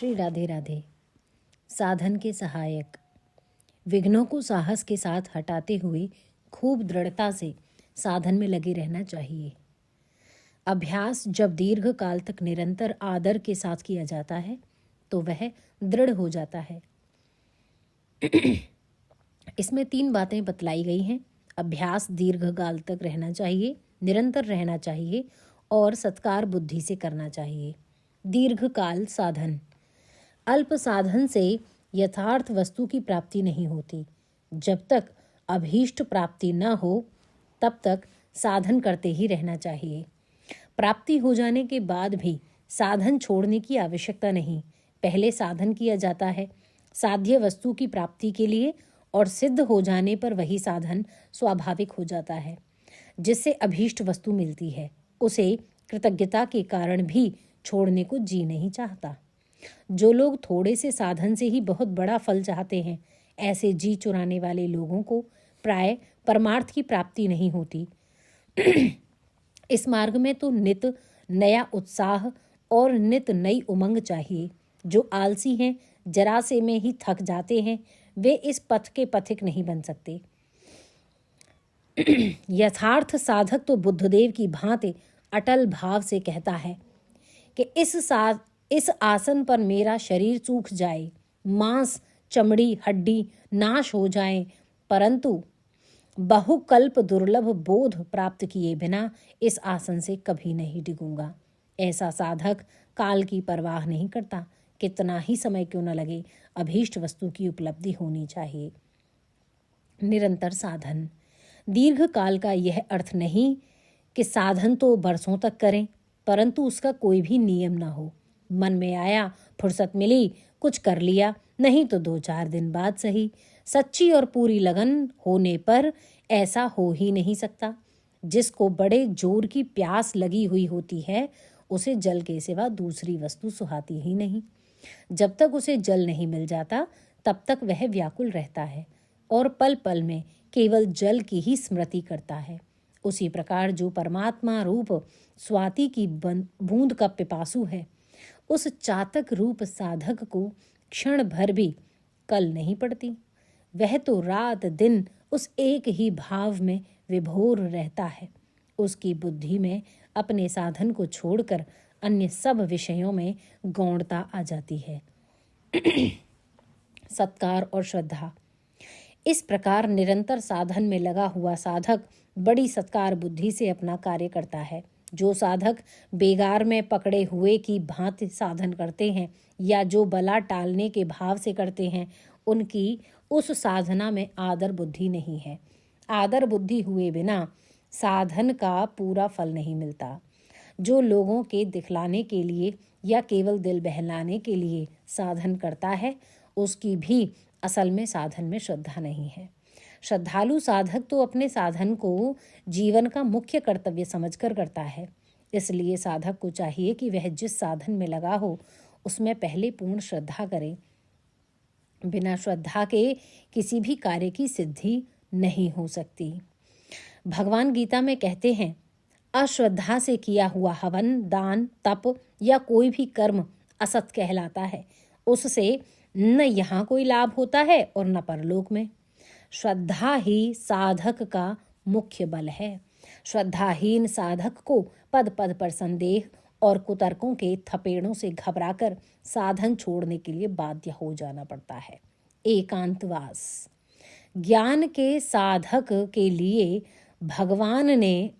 श्री राधे राधे। साधन के सहायक। विघ्नों को साहस के साथ हटाते हुए खूब दृढ़ता से साधन में लगे रहना चाहिए। अभ्यास जब दीर्घ काल तक निरंतर आदर के साथ किया जाता है तो वह दृढ़ हो जाता है। इसमें 3 बातें बतलाई गई हैं। अभ्यास दीर्घ काल तक रहना चाहिए, निरंतर रहना चाहिए और सत्कार बुद्धि से करना चाहिए। दीर्घकाल साधन। अल्प साधन से यथार्थ वस्तु की प्राप्ति नहीं होती। जब तक अभीष्ट प्राप्ति न हो तब तक साधन करते ही रहना चाहिए। प्राप्ति हो जाने के बाद भी साधन छोड़ने की आवश्यकता नहीं। पहले साधन किया जाता है साध्य वस्तु की प्राप्ति के लिए और सिद्ध हो जाने पर वही साधन स्वाभाविक हो जाता है। जिससे अभीष्ट वस्तु मिलती है उसे कृतज्ञता के कारण भी छोड़ने को जी नहीं चाहता। जो लोग थोड़े से साधन से ही बहुत बड़ा फल चाहते हैं, ऐसे जी चुराने वाले लोगों को प्राय परमार्थ की प्राप्ति नहीं होती। इस मार्ग में तो नित नया उत्साह और नित नई उमंग चाहिए। जो आलसी हैं, जरा से में ही थक जाते हैं, वे इस पथ के पथिक नहीं बन सकते। यथार्थ साधक तो बुद्धदेव की भांति अटल भाव से कहता है कि इस आसन पर मेरा शरीर सूख जाए, मांस चमड़ी हड्डी नाश हो जाए, परंतु बहुकल्प दुर्लभ बोध प्राप्त किए बिना इस आसन से कभी नहीं डिगूंगा। ऐसा साधक काल की परवाह नहीं करता। कितना ही समय क्यों न लगे, अभीष्ट वस्तु की उपलब्धि होनी चाहिए। निरंतर साधन। दीर्घ काल का यह अर्थ नहीं कि साधन तो बरसों तक करें परंतु उसका कोई भी नियम ना हो। मन में आया, फुर्सत मिली, कुछ कर लिया, नहीं तो 2-4 दिन बाद सही। सच्ची और पूरी लगन होने पर ऐसा हो ही नहीं सकता। जिसको बड़े जोर की प्यास लगी हुई होती है उसे जल के सिवा दूसरी वस्तु सुहाती ही नहीं। जब तक उसे जल नहीं मिल जाता तब तक वह व्याकुल रहता है और पल पल में केवल जल की ही स्मृति करता है। उसी प्रकार जो परमात्मा रूप स्वाति की बूंद का पिपासु है, उस चातक रूप साधक को क्षण भर भी कल नहीं पड़ती। वह तो रात दिन उस एक ही भाव में विभोर रहता है। उसकी बुद्धि में अपने साधन को छोड़कर अन्य सब विषयों में गौणता आ जाती है। सत्कार और श्रद्धा। इस प्रकार निरंतर साधन में लगा हुआ साधक बड़ी सत्कार बुद्धि से अपना कार्य करता है। जो साधक बेगार में पकड़े हुए की भांति साधन करते हैं या जो बला टालने के भाव से करते हैं, उनकी उस साधना में आदर बुद्धि नहीं है। आदर बुद्धि हुए बिना साधन का पूरा फल नहीं मिलता। जो लोगों के दिखलाने के लिए या केवल दिल बहलाने के लिए साधन करता है, उसकी भी असल में साधन में श्रद्धा नहीं है। श्रद्धालु साधक तो अपने साधन को जीवन का मुख्य कर्तव्य समझकर करता है। इसलिए साधक को चाहिए कि वह जिस साधन में लगा हो उसमें पहले पूर्ण श्रद्धा करे। बिना श्रद्धा के किसी भी कार्य की सिद्धि नहीं हो सकती। भगवान गीता में कहते हैं, अश्रद्धा से किया हुआ हवन, दान, तप या कोई भी कर्म असत कहलाता है। उससे न यहाँ कोई लाभ होता है और न परलोक में। श्रद्धा ही साधक का मुख्य बल है। श्रद्धाहीन साधक को पद पद पर संदेह और कुतर्कों के थपेड़ों से घबराकर साधन छोड़ने के लिए बाध्य हो जाना पड़ता है। एकांतवास। ज्ञान के साधक के लिए भगवान ने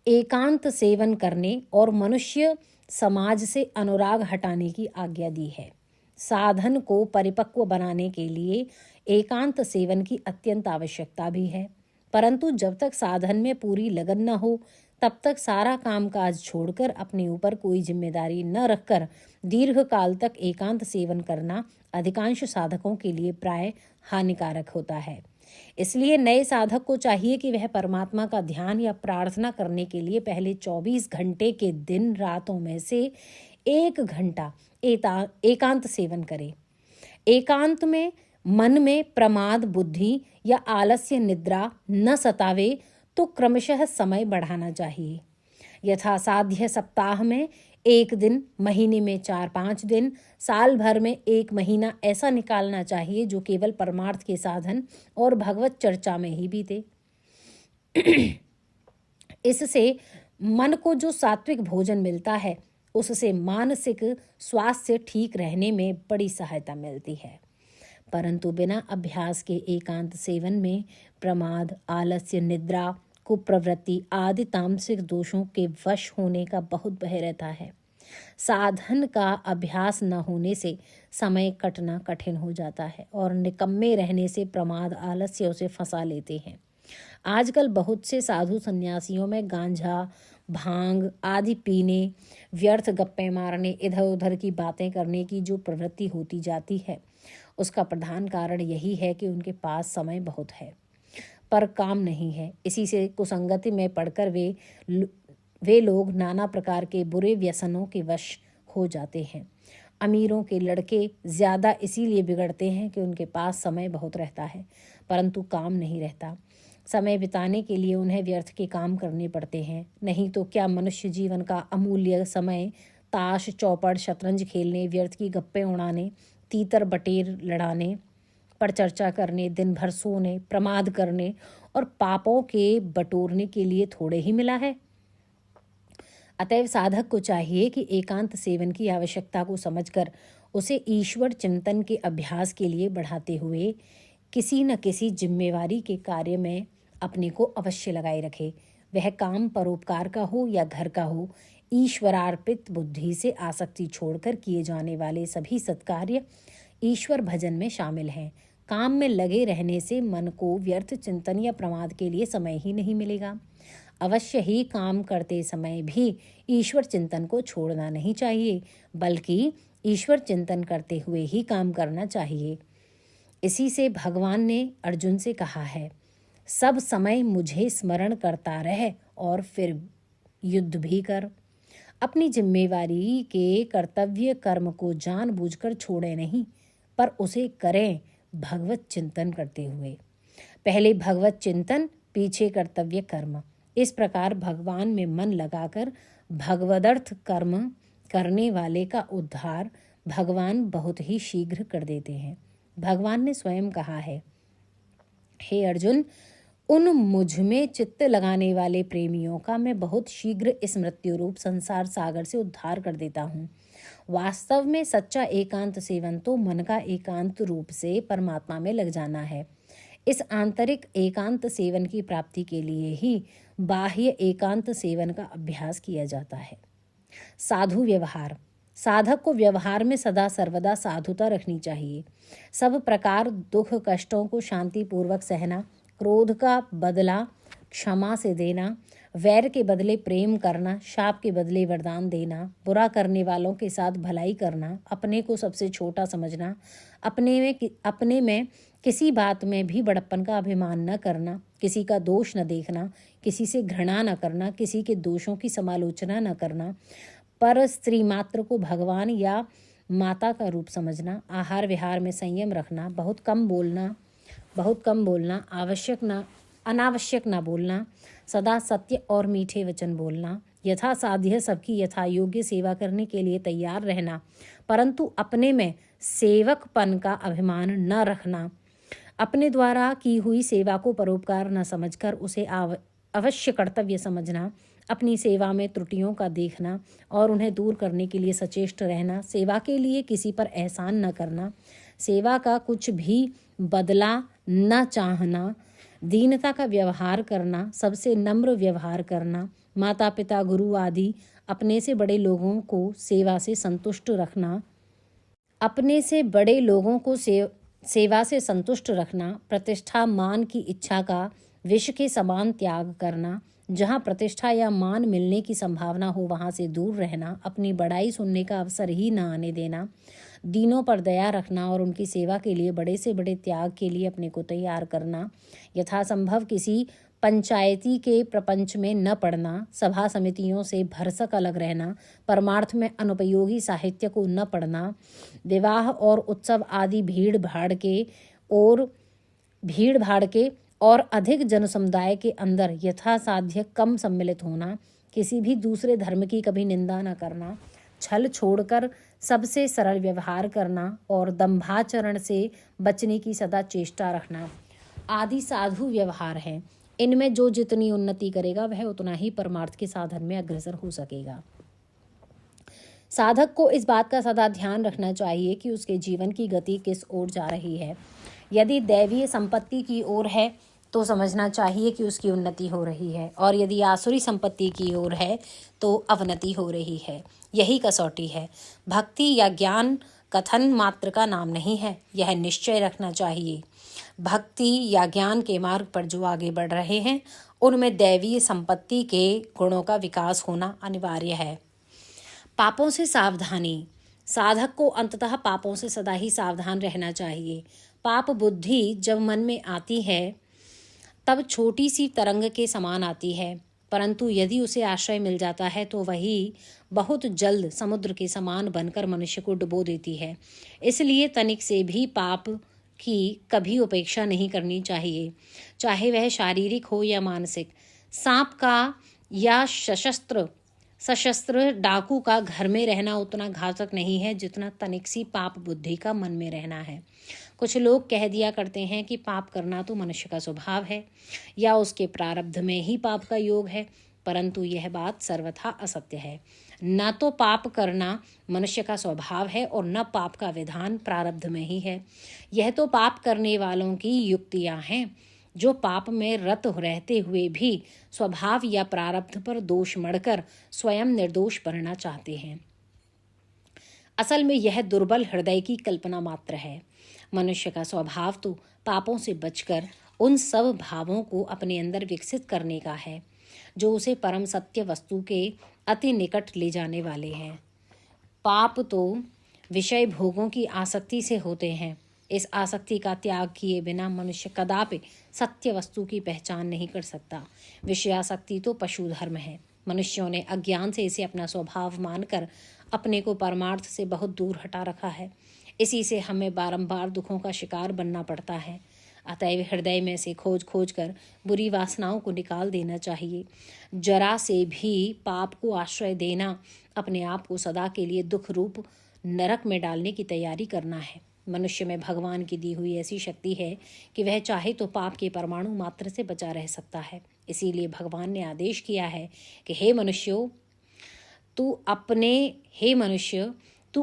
एकांत सेवन करने और मनुष्य समाज से अनुराग हटाने की आज्ञा दी है। साधन को परिपक्व बनाने के लिए एकांत सेवन की अत्यंत आवश्यकता भी है, परंतु जब तक साधन में पूरी लगन न हो तब तक सारा कामकाज छोड़कर अपने ऊपर कोई जिम्मेदारी न रखकर दीर्घ काल तक एकांत सेवन करना अधिकांश साधकों के लिए प्राय हानिकारक होता है। इसलिए नए साधक को चाहिए कि वह परमात्मा का ध्यान या प्रार्थना करने के लिए पहले 24 घंटे के दिन रातों में से 1 घंटा एकांत सेवन करे। एकांत में मन में प्रमाद बुद्धि या आलस्य निद्रा न सतावे तो क्रमशः समय बढ़ाना चाहिए। यथासाध्य सप्ताह में एक दिन, महीने में 4-5 दिन, साल भर में 1 महीना ऐसा निकालना चाहिए जो केवल परमार्थ के साधन और भगवत चर्चा में ही बीते। इससे मन को जो सात्विक भोजन मिलता है उससे मानसिक स्वास्थ्य ठीक रहने में बड़ी सहायता मिलती है। परंतु बिना अभ्यास के एकांत सेवन में प्रमाद, आलस्य, निद्रा, कुप्रवृत्ति आदि तामसिक दोषों के वश होने का बहुत भय रहता है। साधन का अभ्यास न होने से समय कटना कठिन हो जाता है और निकम्मे रहने से प्रमाद, आलस्य उसे फंसा लेते हैं। आजकल बहुत से साधु सन्यासियों में गांजा, भांग आदि पीने, व्यर्थ गप्पे मारने, इधर उधर की बातें करने की जो प्रवृत्ति होती जाती है, उसका प्रधान कारण यही है कि उनके पास समय बहुत है पर काम नहीं है। इसी से कुसंगति में पड़कर वे लोग नाना प्रकार के बुरे व्यसनों के वश हो जाते हैं। अमीरों के लड़के ज़्यादा इसीलिए बिगड़ते हैं कि उनके पास समय बहुत रहता है परंतु काम नहीं रहता। समय बिताने के लिए उन्हें व्यर्थ के काम करने पड़ते हैं। नहीं तो क्या मनुष्य जीवन का अमूल्य समय ताश, चौपड़, शतरंज खेलने, व्यर्थ की गप्पे उड़ाने, तीतर बटेर लड़ाने पर चर्चा करने, दिन भर सोने, प्रमाद करने और पापों के बटोरने के लिए थोड़े ही मिला है। अतएव साधक को चाहिए कि एकांत सेवन की आवश्यकता को समझकर उसे ईश्वर चिंतन के अभ्यास के लिए बढ़ाते हुए किसी न किसी जिम्मेवारी के कार्य में अपने को अवश्य लगाए रखे। वह काम परोपकार का हो या घर का हो, ईश्वरार्पित बुद्धि से आसक्ति छोड़कर किए जाने वाले सभी सत्कार्य ईश्वर भजन में शामिल हैं। काम में लगे रहने से मन को व्यर्थ चिंतन या प्रमाद के लिए समय ही नहीं मिलेगा। अवश्य ही काम करते समय भी ईश्वर चिंतन को छोड़ना नहीं चाहिए, बल्कि ईश्वर चिंतन करते हुए ही काम करना चाहिए। इसी से भगवान ने अर्जुन से कहा है, सब समय मुझे स्मरण करता रह और फिर युद्ध भी कर। अपनी जिम्मेवारी के कर्तव्य कर्म को जानबूझकर छोड़े नहीं, पर उसे करें भगवत चिंतन करते हुए। पहले भगवत चिंतन, पीछे कर्तव्य कर्म। इस प्रकार भगवान में मन लगाकर भगवदर्थ कर्म करने वाले का उद्धार भगवान बहुत ही शीघ्र कर देते हैं। भगवान ने स्वयं कहा है, हे अर्जुन, उन मुझ में चित्त लगाने वाले प्रेमियों का मैं बहुत शीघ्र इस मृत्यु रूप संसार सागर से उद्धार कर देता हूँ। वास्तव में सच्चा एकांत सेवन तो मन का एकांत रूप से परमात्मा में लग जाना है। इस आंतरिक एकांत सेवन की प्राप्ति के लिए ही बाह्य एकांत सेवन का अभ्यास किया जाता है। साधु व्यवहार। साधक को व्यवहार में सदा सर्वदा साधुता रखनी चाहिए। सब प्रकार दुख कष्टों को शांतिपूर्वक सहना, क्रोध का बदला क्षमा से देना, वैर के बदले प्रेम करना, शाप के बदले वरदान देना, बुरा करने वालों के साथ भलाई करना, अपने को सबसे छोटा समझना, अपने में किसी बात में भी बड़प्पन का अभिमान न करना, किसी का दोष न देखना, किसी से घृणा न करना, किसी के दोषों की समालोचना न करना, पर स्त्री मात्र को भगवान या माता का रूप समझना, आहार विहार में संयम रखना, बहुत कम बोलना, अनावश्यक ना बोलना, सदा सत्य और मीठे वचन बोलना, यथा साध्य सबकी यथा योग्य सेवा करने के लिए तैयार रहना, परंतु अपने में सेवकपन का अभिमान न रखना, अपने द्वारा की हुई सेवा को परोपकार न समझकर उसे अवश्य कर्तव्य समझना, अपनी सेवा में त्रुटियों का देखना और उन्हें दूर करने के लिए सचेष्ट रहना, सेवा के लिए किसी पर एहसान न करना, सेवा का कुछ भी बदला न चाहना, दीनता का व्यवहार करना, सबसे नम्र व्यवहार करना, माता पिता गुरु आदि अपने से बड़े लोगों को सेवा से संतुष्ट रखना, सेवा से संतुष्ट रखना, प्रतिष्ठा मान की इच्छा का विष के समान त्याग करना, जहाँ प्रतिष्ठा या मान मिलने की संभावना हो वहाँ से दूर रहना, अपनी बड़ाई सुनने का अवसर ही न आने देना, दीनों पर दया रखना और उनकी सेवा के लिए बड़े से बड़े त्याग के लिए अपने को तैयार करना, यथासंभव किसी पंचायती के प्रपंच में न पढ़ना, सभा समितियों से भरसक अलग रहना, परमार्थ में अनुपयोगी साहित्य को न पढ़ना, विवाह और उत्सव आदि भीड़ भाड़ के और अधिक जनसमुदाय के अंदर यथासाध्य कम सम्मिलित होना, किसी भी दूसरे धर्म की कभी निंदा न करना, छल छोड़कर सबसे सरल व्यवहार करना और दंभाचरण से बचने की सदा चेष्टा रखना आदि साधु व्यवहार हैं। इनमें जो जितनी उन्नति करेगा वह उतना ही परमार्थ के साधन में अग्रसर हो सकेगा। साधक को इस बात का सदा ध्यान रखना चाहिए कि उसके जीवन की गति किस ओर जा रही है। यदि दैवीय संपत्ति की ओर है तो समझना चाहिए कि उसकी उन्नति हो रही है, और यदि आसुरी संपत्ति की ओर है तो अवनति हो रही है। यही कसौटी है। भक्ति या ज्ञान कथन मात्र का नाम नहीं है, यह निश्चय रखना चाहिए। भक्ति या ज्ञान के मार्ग पर जो आगे बढ़ रहे हैं उनमें दैवीय संपत्ति के गुणों का विकास होना अनिवार्य है। पापों से सावधानी। साधक को अंततः पापों से सदा ही सावधान रहना चाहिए। पाप बुद्धि जब मन में आती है तब छोटी सी तरंग के समान आती है, परंतु यदि उसे आश्रय मिल जाता है तो वही बहुत जल्द समुद्र के समान बनकर मनुष्य को डुबो देती है। इसलिए तनिक से भी पाप की कभी उपेक्षा नहीं करनी चाहिए, चाहे वह शारीरिक हो या मानसिक। सांप का या सशस्त्र डाकू का घर में रहना उतना घातक नहीं है जितना तनिक सी पाप बुद्धि का मन में रहना है। कुछ लोग कह दिया करते हैं कि पाप करना तो मनुष्य का स्वभाव है या उसके प्रारब्ध में ही पाप का योग है, परंतु यह बात सर्वथा असत्य है। न तो पाप करना मनुष्य का स्वभाव है और न पाप का विधान प्रारब्ध में ही है। यह तो पाप करने वालों की युक्तियां हैं जो पाप में रत रहते हुए भी स्वभाव या प्रारब्ध पर दोष मढ़कर स्वयं निर्दोष बनना चाहते हैं। असल में यह दुर्बल हृदय की कल्पना मात्र है। मनुष्य का स्वभाव तो पापों से बचकर उन सब भावों को अपने अंदर विकसित करने का है जो उसे परम सत्य वस्तु के अति निकट ले जाने वाले हैं। पाप तो विषय भोगों की आसक्ति से होते हैं। इस आसक्ति का त्याग किए बिना मनुष्य कदापि सत्य वस्तु की पहचान नहीं कर सकता। विषयासक्ति तो पशु धर्म है। मनुष्यों ने अज्ञान से इसे अपना स्वभाव मानकर अपने को परमार्थ से बहुत दूर हटा रखा है। इसी से हमें बारंबार दुखों का शिकार बनना पड़ता है। अतएव हृदय में से खोज खोज कर बुरी वासनाओं को निकाल देना चाहिए। जरा से भी पाप को आश्रय देना अपने आप को सदा के लिए दुख रूप नरक में डालने की तैयारी करना है। मनुष्य में भगवान की दी हुई ऐसी शक्ति है कि वह चाहे तो पाप के परमाणु मात्र से बचा रह सकता है। इसीलिए भगवान ने आदेश किया है कि हे मनुष्य तू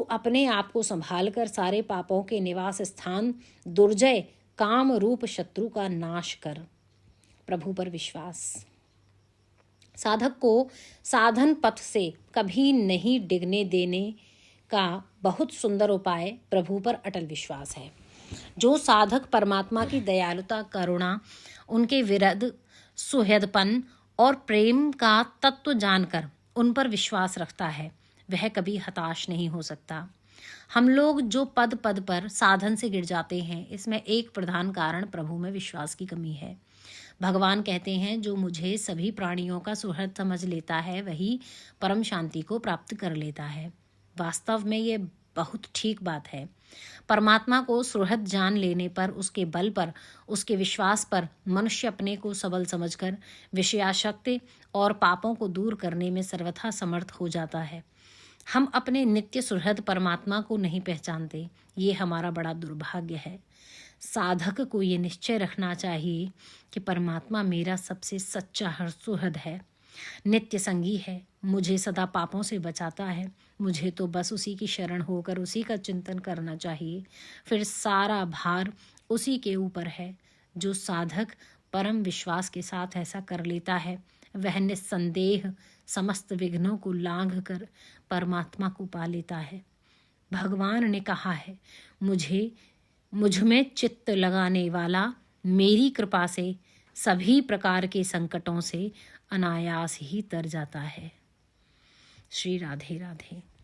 अपने आप को संभाल कर सारे पापों के निवास स्थान दुर्जय काम रूप शत्रु का नाश कर। प्रभु पर विश्वास। साधक को साधन पथ से कभी नहीं डिगने देने का बहुत सुंदर उपाय प्रभु पर अटल विश्वास है। जो साधक परमात्मा की दयालुता, करुणा, उनके विरध सुहृदपन और प्रेम का तत्व जानकर उन पर विश्वास रखता है वह कभी हताश नहीं हो सकता। हम लोग जो पद पद पर साधन से गिर जाते हैं इसमें एक प्रधान कारण प्रभु में विश्वास की कमी है। भगवान कहते हैं जो मुझे सभी प्राणियों का सुहृद समझ लेता है वही परम शांति को प्राप्त कर लेता है। वास्तव में ये बहुत ठीक बात है। परमात्मा को सुहृद जान लेने पर, उसके बल पर, उसके विश्वास पर मनुष्य अपने को सबल समझकर विषयासक्ति और पापों को दूर करने में सर्वथा समर्थ हो जाता है। हम अपने नित्य सुहृद परमात्मा को नहीं पहचानते, ये हमारा बड़ा दुर्भाग्य है। साधक को ये निश्चय रखना चाहिए कि परमात्मा मेरा सबसे सच्चा सुहृद है, नित्य संगी है, मुझे सदा पापों से बचाता है। मुझे तो बस उसी की शरण होकर उसी का चिंतन करना चाहिए। फिर सारा भार उसी के ऊपर है। जो साधक परम विश्वास के साथ ऐसा कर लेता है वह निस्संदेह समस्त विघ्नों को लांघ कर परमात्मा को पा लेता है। भगवान ने कहा है, मुझ में चित्त लगाने वाला मेरी कृपा से सभी प्रकार के संकटों से अनायास ही तर जाता है। श्री राधे राधे।